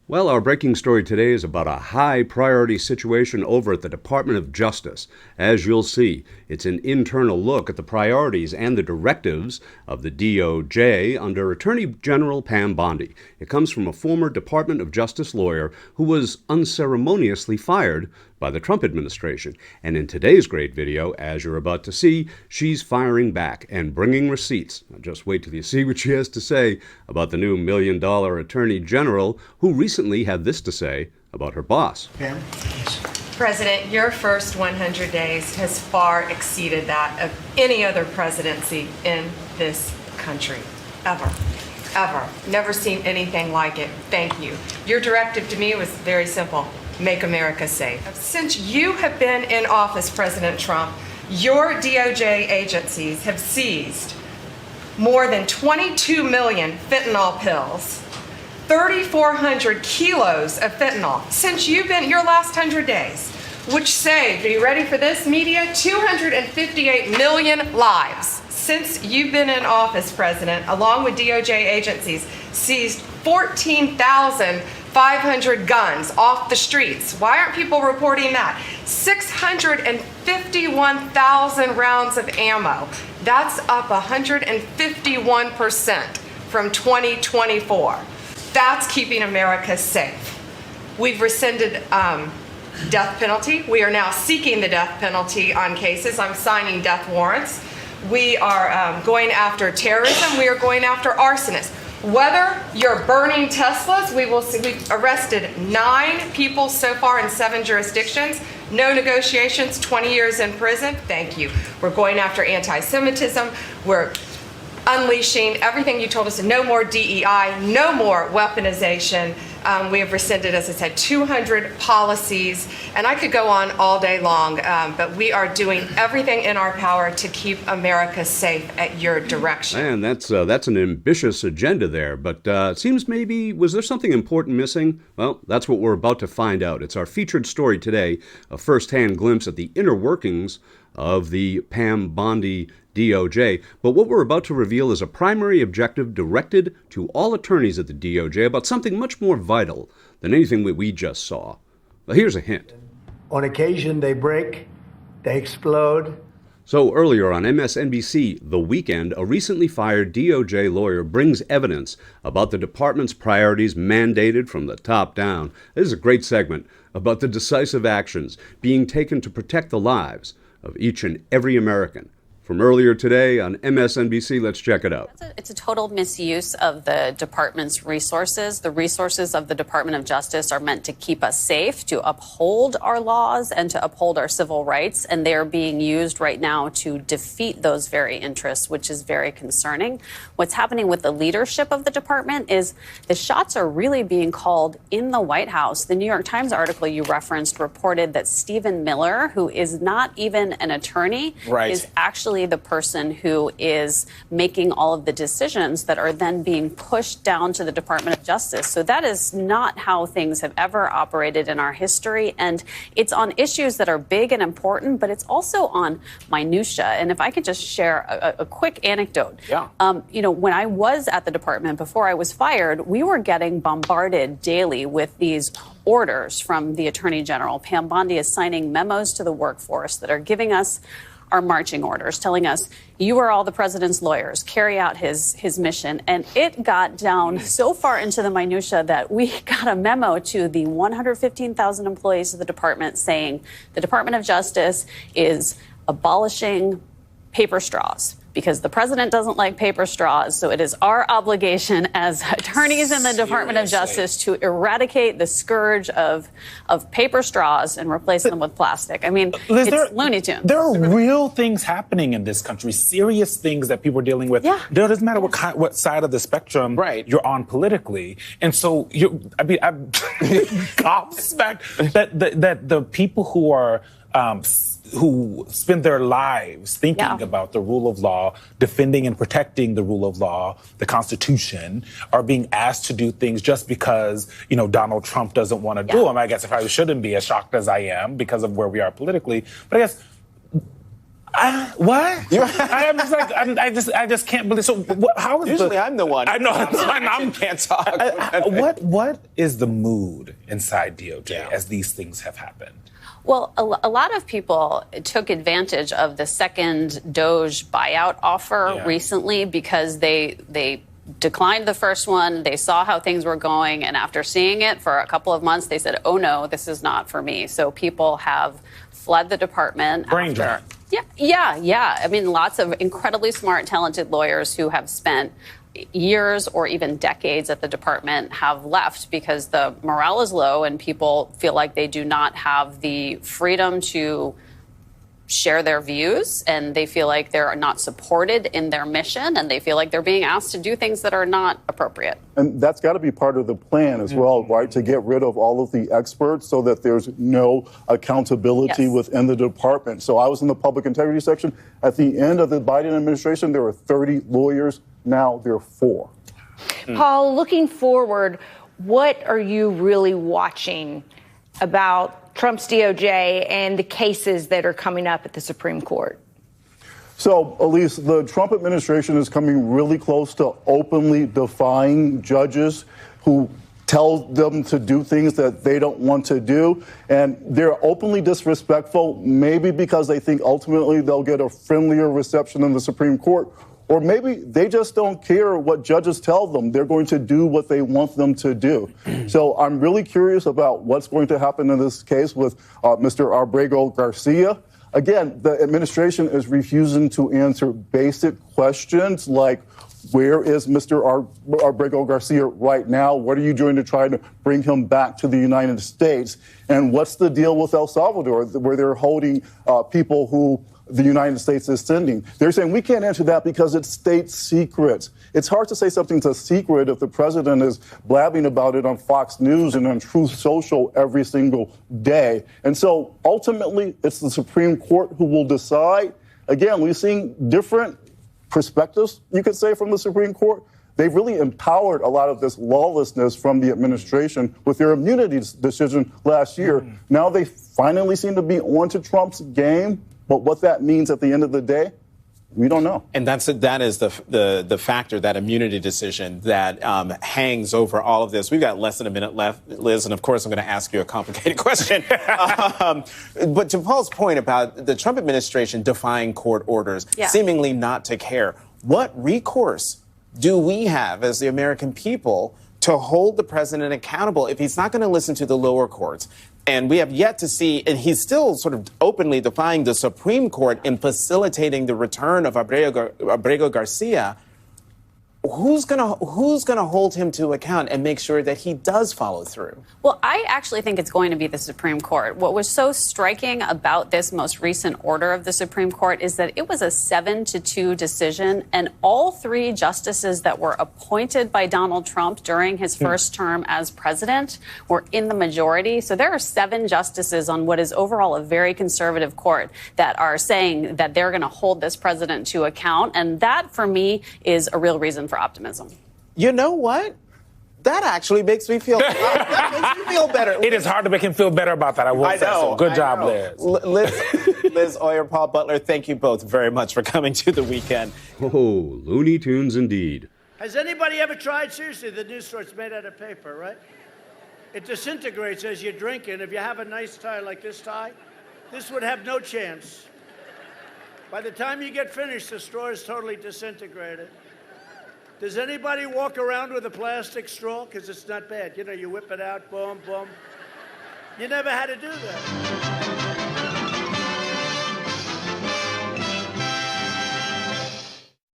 Well, our breaking story today is about a high priority situation over at the Department of Justice. As you'll see, it's an internal look at the priorities and the directives of the DOJ under Attorney General Pam Bondi. It comes from a former Department of Justice lawyer who was unceremoniously fired by the Trump administration. And in today's great video, as you're about to see, she's firing back and bringing receipts. Now just wait till you see what she has to say about the new $1 million Attorney General, who recently had this to say about her boss. Pam? President, your first 100 days has far exceeded that of any other presidency in this country, ever. Ever. Never seen anything like it. Thank you. Your directive to me was very simple. Make America safe. Since you have been in office, President Trump, your DOJ agencies have seized more than 22 million fentanyl pills, 3,400 kilos of fentanyl since you've been your last 100 days, which saved, are you ready for this, media? 258 million lives. Since you've been in office, President, along with DOJ agencies, seized 14,500 guns off the streets. Why aren't people reporting that? 651,000 rounds of ammo. That's up 151% from 2024. That's keeping America safe. We've rescinded death penalty. We are now seeking the death penalty on cases. I'm signing death warrants. We are going after terrorism. We are going after arsonists. Whether you're burning Teslas, we've arrested 9 people so far in 7 jurisdictions. No negotiations, 20 years in prison. Thank you. We're going after anti-Semitism. We're unleashing everything you told us. No more DEI, no more weaponization. We have rescinded, as I said, 200 policies, and I could go on all day long, but we are doing everything in our power to keep America safe at your direction. Man, that's an ambitious agenda there, but it seems maybe, was there something important missing? Well, that's what we're about to find out. It's our featured story today, a first-hand glimpse at the inner workings of the Pam Bondi DOJ. But what we're about to reveal is a primary objective directed to all attorneys at the DOJ about something much more vital than anything that we just saw. Well, here's a hint. On occasion, they break, they explode. So earlier on MSNBC, The Weekend, a recently fired DOJ lawyer brings evidence about the department's priorities mandated from the top down. This is a great segment about the decisive actions being taken to protect the lives of each and every American. From earlier today on MSNBC, let's check it out. It's a total misuse of the department's resources. The resources of the Department of Justice are meant to keep us safe, to uphold our laws, and to uphold our civil rights. And they are being used right now to defeat those very interests, which is very concerning. What's happening with the leadership of the department is the shots are really being called in the White House. The New York Times article you referenced reported that Stephen Miller, who is not even an attorney, is actually the person who is making all of the decisions that are then being pushed down to the Department of Justice. So that is not how things have ever operated in our history. And it's on issues that are big and important, but it's also on minutia. And if I could just share a quick anecdote. Yeah. When I was at the department before I was fired, we were getting bombarded daily with these orders from the Attorney General. Pam Bondi is signing memos to the workforce that are giving us our marching orders, telling us, you are all the president's lawyers, carry out his mission. And it got down so far into the minutia that we got a memo to the 115,000 employees of the department saying the Department of Justice is abolishing paper straws because the president doesn't like paper straws. So it is our obligation as attorneys in the Department of Justice to eradicate the scourge of paper straws and replace them with plastic. I mean, Liz, it's Looney Tunes. There are real things happening in this country, serious things that people are dealing with. Yeah. It doesn't matter what side of the spectrum you're on politically. And so, I'm gobsmacked that the people who are who spend their lives thinking about the rule of law, defending and protecting the rule of law, the Constitution, are being asked to do things just because, Donald Trump doesn't want to do them. I guess I probably shouldn't be as shocked as I am because of where we are politically. But I guess What? I'm just like, I just can't believe. So how is Usually I'm the one. I know. I can't talk. What is the mood inside DOJ as these things have happened? Well, a lot of people took advantage of the second DOJ buyout offer recently because they declined the first one. They saw how things were going. And after seeing it for a couple of months, they said, oh, no, this is not for me. So people have fled the department. Brain drain. Yeah. I mean, lots of incredibly smart, talented lawyers who have spent years or even decades at the department have left because the morale is low and people feel like they do not have the freedom to share their views, and they feel like they're not supported in their mission, and they feel like they're being asked to do things that are not appropriate. And that's got to be part of the plan as well, right? To get rid of all of the experts so that there's no accountability within the department. So I was in the public integrity section. At the end of the Biden administration, there were 30 lawyers. Now there are 4. Paul, looking forward, what are you really watching about Trump's DOJ and the cases that are coming up at the Supreme Court? So, Elise, the Trump administration is coming really close to openly defying judges who tell them to do things that they don't want to do. And they're openly disrespectful, maybe because they think ultimately they'll get a friendlier reception in the Supreme Court. Or maybe they just don't care what judges tell them. They're going to do what they want them to do. So I'm really curious about what's going to happen in this case with Mr. Abrego Garcia. Again, the administration is refusing to answer basic questions like, where is Mr. Abrego Garcia right now? What are you doing to try to bring him back to the United States? And what's the deal with El Salvador, where they're holding people who the United States is sending? They're saying we can't answer that because it's state secret. It's hard to say something's a secret if the president is blabbing about it on Fox News and on Truth Social every single day. And so ultimately, it's the Supreme Court who will decide. Again, we've seen different perspectives, you could say, from the Supreme Court. They've really empowered a lot of this lawlessness from the administration with their immunity decision last year. Now they finally seem to be on to Trump's game. But what that means at the end of the day, we don't know. And that is the factor, that immunity decision that hangs over all of this. We've got less than a minute left, Liz, and of course I'm going to ask you a complicated question. But to Paul's point about the Trump administration defying court orders, seemingly not to care, what recourse do we have as the American people to hold the president accountable if he's not going to listen to the lower courts? And we have yet to see, and he's still sort of openly defying the Supreme Court in facilitating the return of Abrego Garcia. Who's gonna hold him to account and make sure that he does follow through? Well, I actually think it's going to be the Supreme Court. What was so striking about this most recent order of the Supreme Court is that it was a 7-2 decision, and all 3 justices that were appointed by Donald Trump during his first term as president were in the majority. So there are 7 justices on what is overall a very conservative court that are saying that they're going to hold this president to account. And that, for me, is a real reason for optimism. You know what? That actually makes me feel better. It is hard to make him feel better about that. I will say so. Good job, Liz. Liz Oyer, Paul Butler, thank you both very much for coming to the weekend. Oh, Looney Tunes indeed. Has anybody ever tried? Seriously, the news story's made out of paper, right? It disintegrates as you drink it. If you have a nice tie like this tie, this would have no chance. By the time you get finished, the straw is totally disintegrated. Does anybody walk around with a plastic straw? Because it's not bad. You know, you whip it out, boom, boom. You never had to do that.